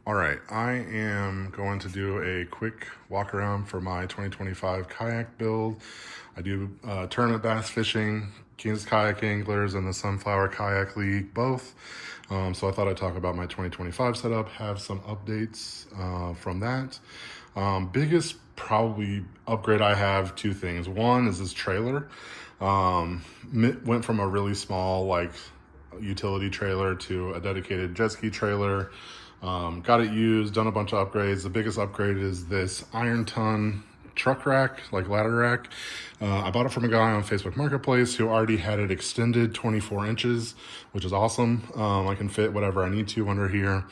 All right, I am going to do a quick walk around for my 2025 kayak build. I do tournament bass fishing, Kansas Kayak Anglers, and the Sunflower Kayak League, both. So I thought I'd talk about my 2025 setup, have some updates from that. Biggest probably upgrade I have, two things. One is this trailer. Went from a really small utility trailer to a dedicated jet ski trailer. Got it used, done a bunch of upgrades. The biggest upgrade is this iron ton truck rack, like ladder rack. I bought it from a guy on Facebook Marketplace who already had it extended 24 inches, which is awesome. I can fit whatever I need to under here.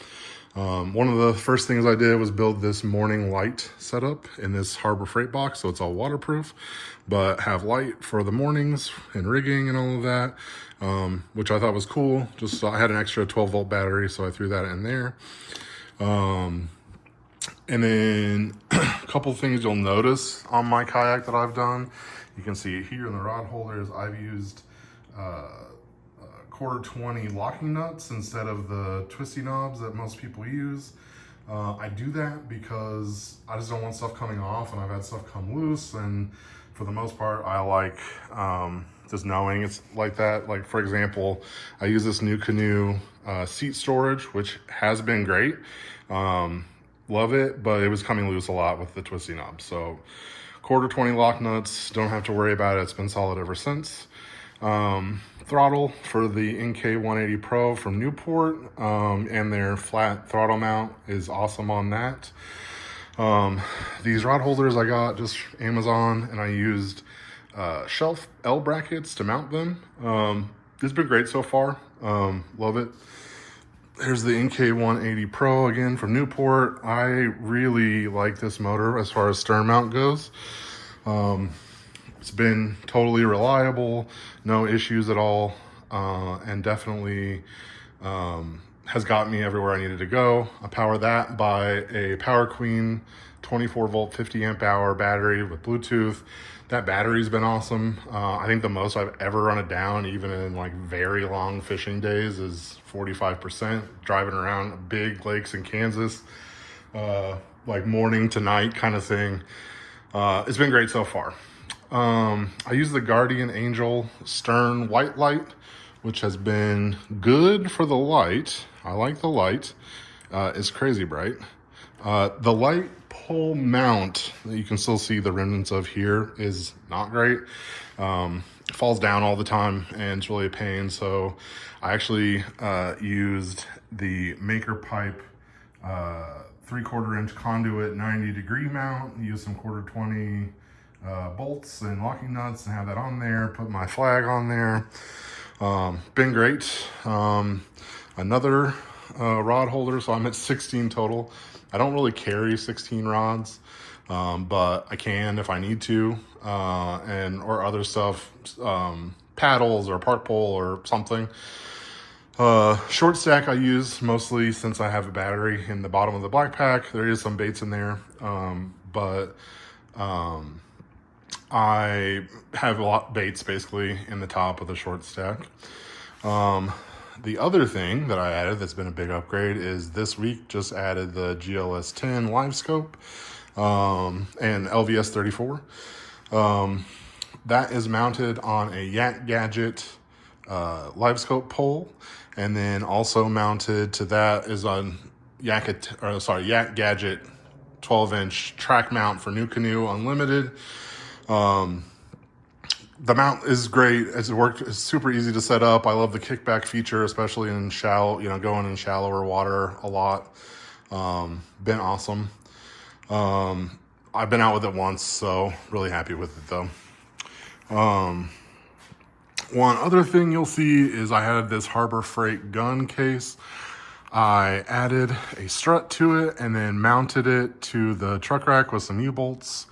One of the first things I did was build this morning light setup in this Harbor Freight box, so it's all waterproof, but have light for the mornings and rigging and all of that, which I thought was cool. Just so I had an extra 12-volt battery, so I threw that in there. And then a couple things you'll notice on my kayak that I've done. You can see here in the rod holders, I've used quarter 20 locking nuts instead of the twisty knobs that most people use. I do that because I just don't want stuff coming off, and I've had stuff come loose, and for the most part I like just knowing it's like that. Like, for example, I use this Nucanoe seat storage, which has been great. Love it, but it was coming loose a lot with the twisty knobs. So quarter 20 lock nuts, don't have to worry about it. It's been solid ever since. Throttle for the NK180 Pro from Newport, and their flat throttle mount is awesome on that. These rod holders I got just Amazon, and I used shelf L brackets to mount them. This has been great so far. Love it. There's the NK180 Pro again from Newport. I really like this motor as far as stern mount goes. It's been totally reliable, no issues at all, and definitely has got me everywhere I needed to go. I power that by a Power Queen 24 volt 50 amp hour battery with Bluetooth. That battery's been awesome. I think the most I've ever run it down, even in like very long fishing days, is 45%, driving around big lakes in Kansas, like morning to night kind of thing. It's been great so far. I use the Guardian Angel Stern White Light, which has been good for the light. I like the light. It's crazy bright. The light pole mount that you can still see the remnants of here is not great. Falls down all the time and it's really a pain. So I actually used the Maker Pipe 3/4 inch conduit 90-degree mount, used some quarter 20 bolts and locking nuts and have that on there, put my flag on there. Been great. Another rod holder, so I'm at 16 total. I don't really carry 16 rods, but I can if I need to, or other stuff, paddles or park pole or something. Short stack I use mostly since I have a battery in the bottom of the backpack. There is some baits in there, but I have a lot baits basically in the top of the short stack. The other thing that I added that's been a big upgrade is this week just added the GLS 10 live scope and LVS 34. That is mounted on a Yak Gadget live scope pole, and then also mounted to that is on Yak Gadget 12-inch track mount for Nucanoe Unlimited. The mount is great. It's super easy to set up. I love the kickback feature, especially in going in shallower water a lot. Been awesome. I've been out with it once, so really happy with it though. One other thing you'll see is I had this Harbor Freight gun case. I added a strut to it and then mounted it to the truck rack with some U-bolts.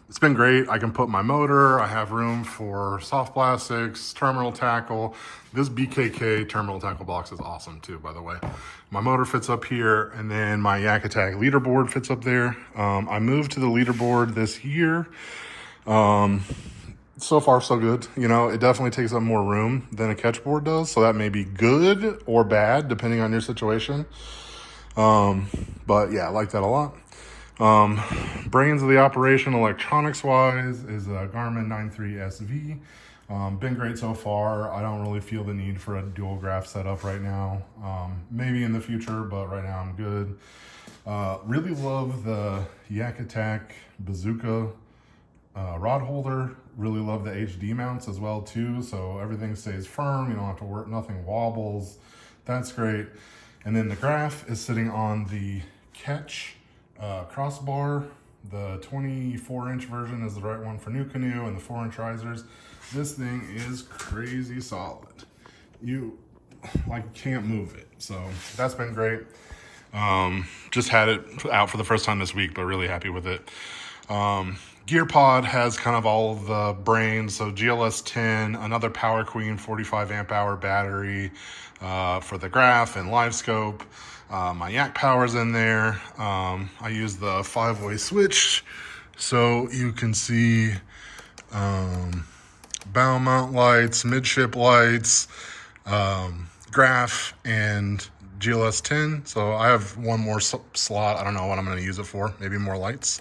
It's been great. I can put my motor. I have room for soft plastics, terminal tackle. This BKK terminal tackle box is awesome too, by the way. My motor fits up here, and then my YakAttack leaderboard fits up there. I moved to the leaderboard this year. So far so good. It definitely takes up more room than a catchboard does, so that may be good or bad depending on your situation. But yeah, I like that a lot. Brains of the operation electronics wise is a Garmin 93SV. Been great so far. I don't really feel the need for a dual graph setup right now. Maybe in the future, but right now I'm good. Really love the YakAttack Bazooka rod holder. Really love the HD mounts as well too, so everything stays firm. You don't have to work, nothing wobbles. That's great. And then the graph is sitting on the Catch crossbar. The 24-inch version is the right one for Nucanoe, and the 4-inch risers. This thing is crazy solid. You like can't move it, so that's been great. Just had it out for the first time this week, but really happy with it. GearPod has kind of all of the brains, so GLS 10, another Power Queen 45 amp hour battery for the graph and live scope. My Yak power's in there. I use the 5-way switch so you can see bow mount lights, midship lights, graph, and GLS 10. So I have one more slot. I don't know what I'm going to use it for. Maybe more lights.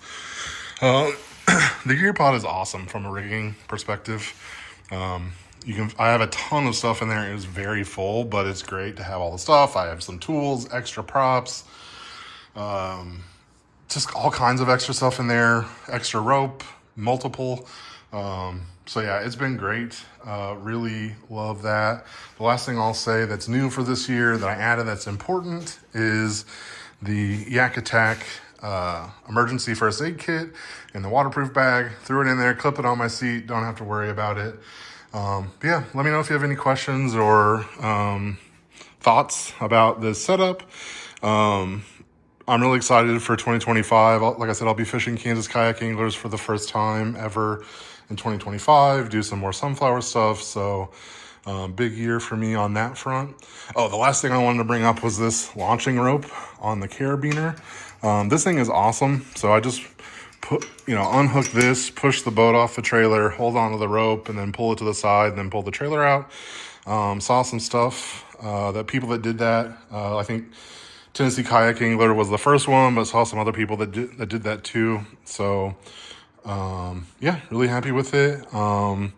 The GearPod is awesome from a rigging perspective. I have a ton of stuff in there. It is very full, but it's great to have all the stuff. I have some tools, extra props, just all kinds of extra stuff in there, extra rope, multiple. So yeah, it's been great. Really love that. The last thing I'll say that's new for this year that I added that's important is the YakAttack emergency first aid kit in the waterproof bag. Threw it in there, clip it on my seat, don't have to worry about it. But yeah, let me know if you have any questions or thoughts about this setup. I'm really excited for 2025. Like I said, I'll be fishing Kansas kayak anglers for the first time ever in 2025, do some more sunflower stuff. So big year for me on that front. Oh, the last thing I wanted to bring up was this launching rope on the carabiner. This thing is awesome. So I just unhook this, push the boat off the trailer, hold onto the rope, and then pull it to the side, and then pull the trailer out. Saw some stuff that people that did that. I think Tennessee Kayak Angler was the first one, but saw some other people that did that too. So yeah, really happy with it. Not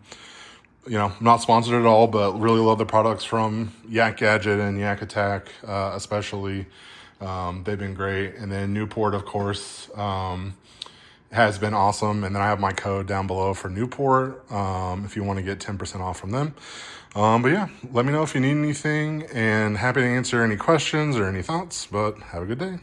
sponsored at all, but really love the products from Yak Gadget and YakAttack, especially. They've been great. And then Newport, of course, has been awesome. And then I have my code down below for Newport if you want to get 10% off from them. But yeah, let me know if you need anything, and happy to answer any questions or any thoughts, but have a good day.